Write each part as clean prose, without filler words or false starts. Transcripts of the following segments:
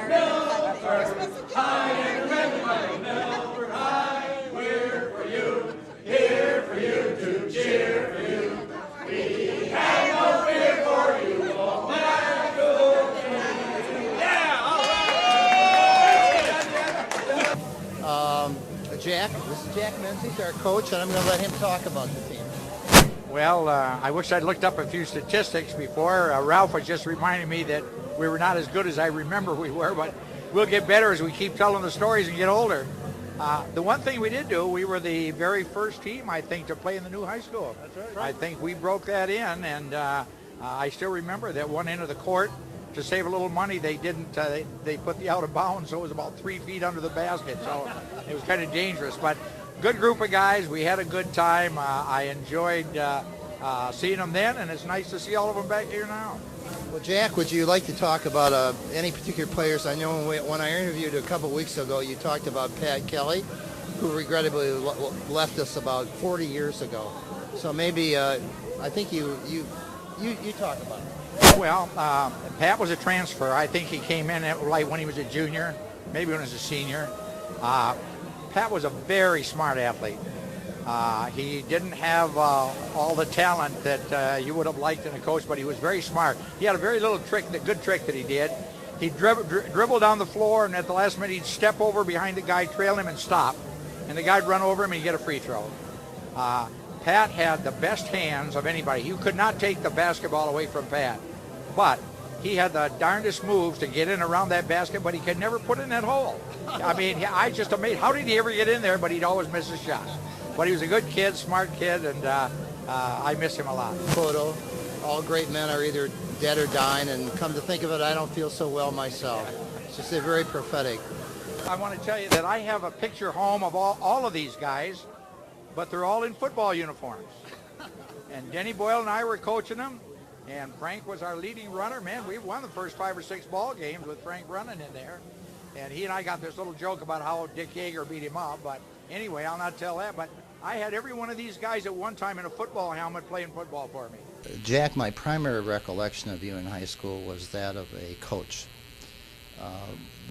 Milford High and Milford High, we're for you, here for you to cheer for you. We have no fear for you, no matter who. Yeah, all right. Jack, this is Jack Minzey, he's our coach, and I'm going to let him talk about the team. Well, I wish I'd looked up a few statistics before. Ralph was just reminding me that we were not as good as I remember we were, but we'll get better as we keep telling the stories and get older. The one thing we did do, we were the very first team, I think, to play in the new high school. That's right. I think we broke that in, and I still remember that one end of the court, to save a little money, they didn't. They put the out of bounds, so it was about 3 feet under the basket, so it was kind of dangerous. But good group of guys. We had a good time. I enjoyed seeing them then, and it's nice to see all of them back here now. Well, Jack, would you like to talk about any particular players? I know when I interviewed a couple weeks ago, you talked about Pat Kelly, who regrettably left us about 40 years ago. So maybe I think you talk about it. Well, Pat was a transfer. I think he came in like when he was a junior, maybe when he was a senior. Pat was a very smart athlete. He didn't have all the talent that you would have liked in a coach, but he was very smart. He had a very little trick, the good trick that he did. He'd dribble down the floor, and at the last minute he'd step over behind the guy, trail him, and stop. And the guy'd run over him and he'd get a free throw. Pat had the best hands of anybody. You could not take the basketball away from Pat. But he had the darndest moves to get in around that basket, but he could never put it in that hole. I mean, I just amazed. How did he ever get in there? But he'd always miss his shots. But he was a good kid, smart kid, and I miss him a lot. Photo. All great men are either dead or dying, and come to think of it, I don't feel so well myself. It's just very prophetic. I want to tell you that I have a picture home of all of these guys, but they're all in football uniforms. And Denny Boyle and I were coaching them, and Frank was our leading runner. Man, we won the first 5 or 6 ball games with Frank running in there. And he and I got this little joke about how Dick Yeager beat him up, but anyway, I'll not tell that. But I had every one of these guys at one time in a football helmet playing football for me. Jack, my primary recollection of you in high school was that of a coach.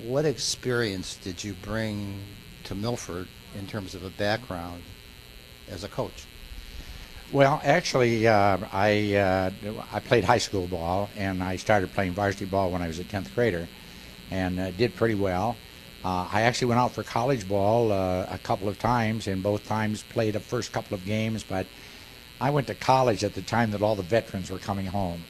What experience did you bring to Milford in terms of a background as a coach? Well, actually, I played high school ball, and I started playing varsity ball when I was a 10th grader, and did pretty well. I actually went out for college ball a couple of times, and both times played the first couple of games, but I went to college at the time that all the veterans were coming home.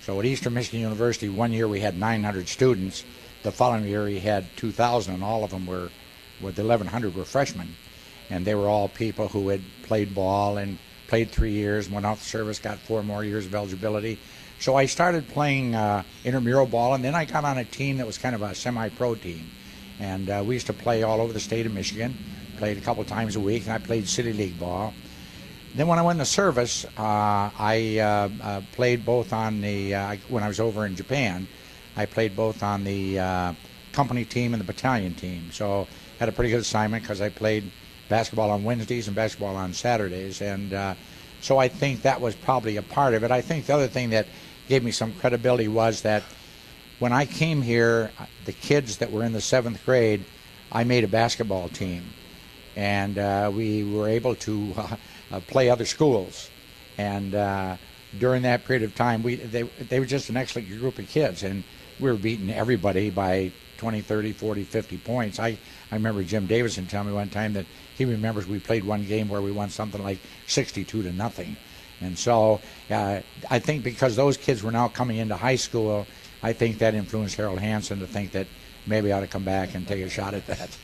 So at Eastern Michigan University, one year we had 900 students. The following year we had 2,000, and all of them were, with 1,100 were freshmen. And they were all people who had played ball and played 3 years, went off the service, got 4 more years of eligibility. So I started playing intramural ball, and then I got on a team that was kind of a semi-pro team. And we used to play all over the state of Michigan, played a couple times a week, and I played City League ball. Then when I went in the service, I played both on the, when I was over in Japan, I played both on the company team and the battalion team. So had a pretty good assignment because I played basketball on Wednesdays and basketball on Saturdays. And so I think that was probably a part of it. I think the other thing that gave me some credibility was that when I came here, the kids that were in the 7th grade, I made a basketball team. And we were able to play other schools. And during that period of time, they were just an excellent group of kids. And we were beating everybody by 20, 30, 40, 50 points. I remember Jim Davison telling me one time that he remembers we played one game where we won something like 62-0. And so I think because those kids were now coming into high school, I think that influenced Harold Hansen to think that maybe I ought to come back and take a shot at that.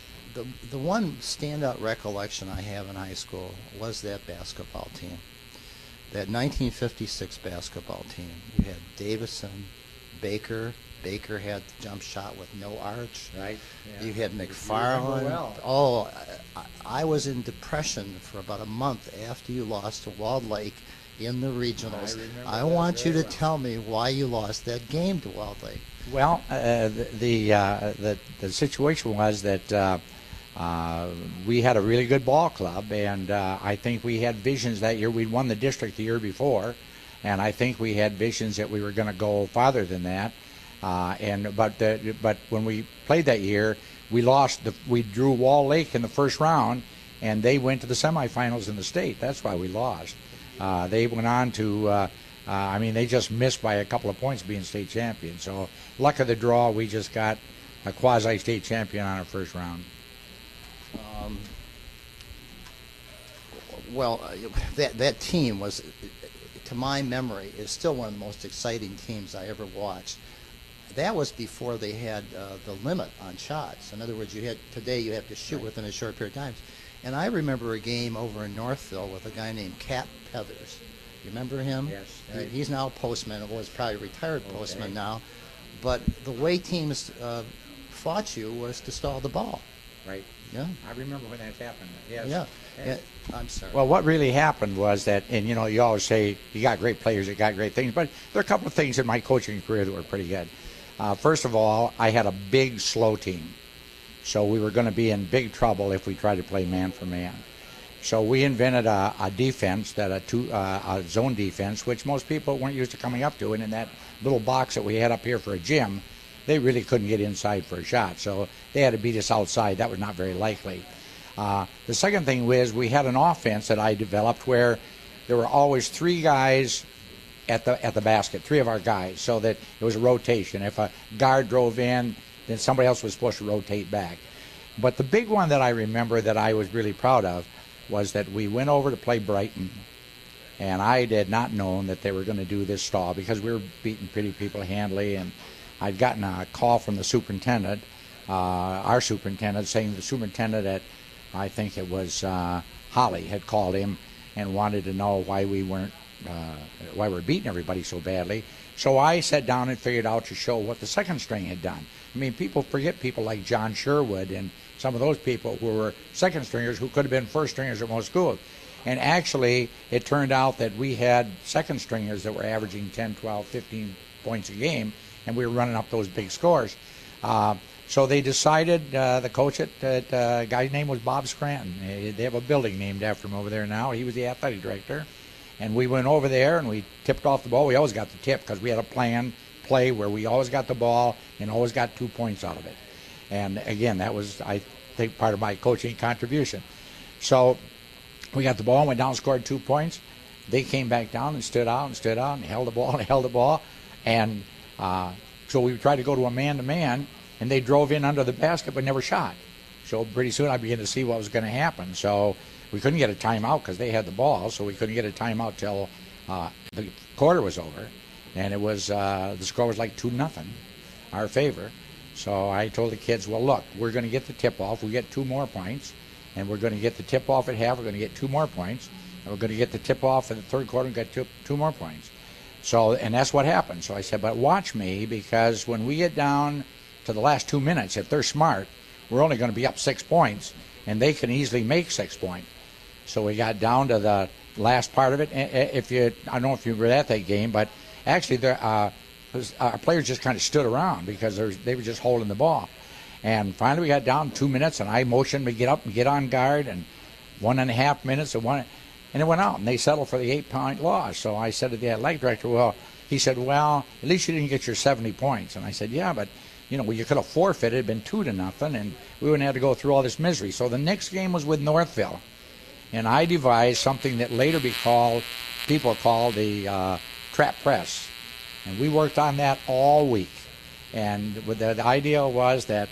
The one standout recollection I have in high school was that basketball team. That 1956 basketball team. You had Davison, Baker. Baker had the jump shot with no arch. Right. Yeah. You had McFarland. Well. Oh, I was in depression for about a month after you lost to Walled Lake in the regionals. I want you to tell me why you lost that game to Walled Lake. Well, the situation was that We had a really good ball club, and I think we had visions that year. We'd won the district the year before, and I think we had visions that we were going to go farther than that. But when we played that year, we lost. We drew Wall Lake in the first round, and they went to the semifinals in the state. That's why we lost. They went on to. They just missed by a couple of points being state champion. So, luck of the draw, we just got a quasi-state champion on our first round. That team was, to my memory, is still one of the most exciting teams I ever watched. That was before they had the limit on shots. In other words, today you have to shoot within a short period of time. And I remember a game over in Northville with a guy named Cap Peathers. You remember him? Yes. He's now a postman, or was probably a retired postman now. But the way teams fought you was to stall the ball. Right. Yeah. I remember when that happened. Yes. Yeah. I'm sorry. Well, what really happened was that, and you always say you got great players, you got great things, but there are a couple of things in my coaching career that were pretty good. First of all, I had a big, slow team. So we were going to be in big trouble if we tried to play man for man. So we invented a defense, a zone defense, which most people weren't used to coming up to. And in that little box that we had up here for a gym, they really couldn't get inside for a shot. So they had to beat us outside. That was not very likely. The second thing was we had an offense that I developed where there were always three guys at the basket, three of our guys, so that it was a rotation. If a guard drove in, then somebody else was supposed to rotate back. But the big one that I remember that I was really proud of was that we went over to play Brighton, and I did not know that they were going to do this stall because we were beating pretty people handily, and I'd gotten a call from the superintendent, our superintendent, saying the superintendent at, I think it was Holly, had called him and wanted to know why we weren't, why we're beating everybody so badly. So I sat down and figured out to show what the second string had done. I mean, people forget people like John Sherwood and some of those people who were second stringers who could have been first stringers at most schools. And actually, it turned out that we had second stringers that were averaging 10, 12, 15 points a game, and we were running up those big scores. So they decided, the coach the guy's name was Bob Scranton. They have a building named after him over there now. He was the athletic director. And we went over there and we tipped off the ball. We always got the tip because we had a planned play where we always got the ball and always got 2 points out of it. And again, that was, I think, part of my coaching contribution. So we got the ball and went down and scored 2 points. They came back down and stood out and held the ball and held the ball. And so we tried to go to a man-to-man, and they drove in under the basket but never shot. So pretty soon I began to see what was going to happen. So we couldn't get a timeout because they had the ball, so we couldn't get a timeout till the quarter was over. And it was the score was like 2-0, our favor. So I told the kids, well, look, we're going to get the tip-off. We get 2 more points. And we're going to get the tip-off at half. We're going to get 2 more points. And we're going to get the tip-off in the third quarter and get two more points. So, and that's what happened. So I said, but watch me, because when we get down to the last 2 minutes, if they're smart, we're only going to be up 6 points, and they can easily make 6 points. So we got down to the last part of it. I don't know if you were at that game, but actually our players just kind of stood around because they were just holding the ball. And finally we got down 2 minutes, and I motioned to get up and get on guard, and 1.5 minutes, and it went out, and they settled for the 8-point loss. So I said to the athletic director, he said, well, at least you didn't get your 70 points. And I said, yeah, but you could have forfeited, it'd been 2-0, and we wouldn't have to go through all this misery. So the next game was with Northville. And I devised something that later people called the trap press. And we worked on that all week. And the idea was that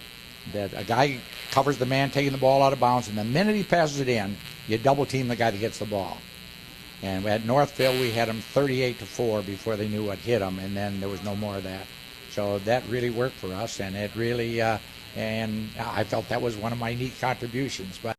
a guy covers the man taking the ball out of bounds, and the minute he passes it in, you double team the guy that gets the ball. And at Northville, we had them 38-4 before they knew what hit them, and then there was no more of that. So that really worked for us, and it really, and I felt that was one of my neat contributions. But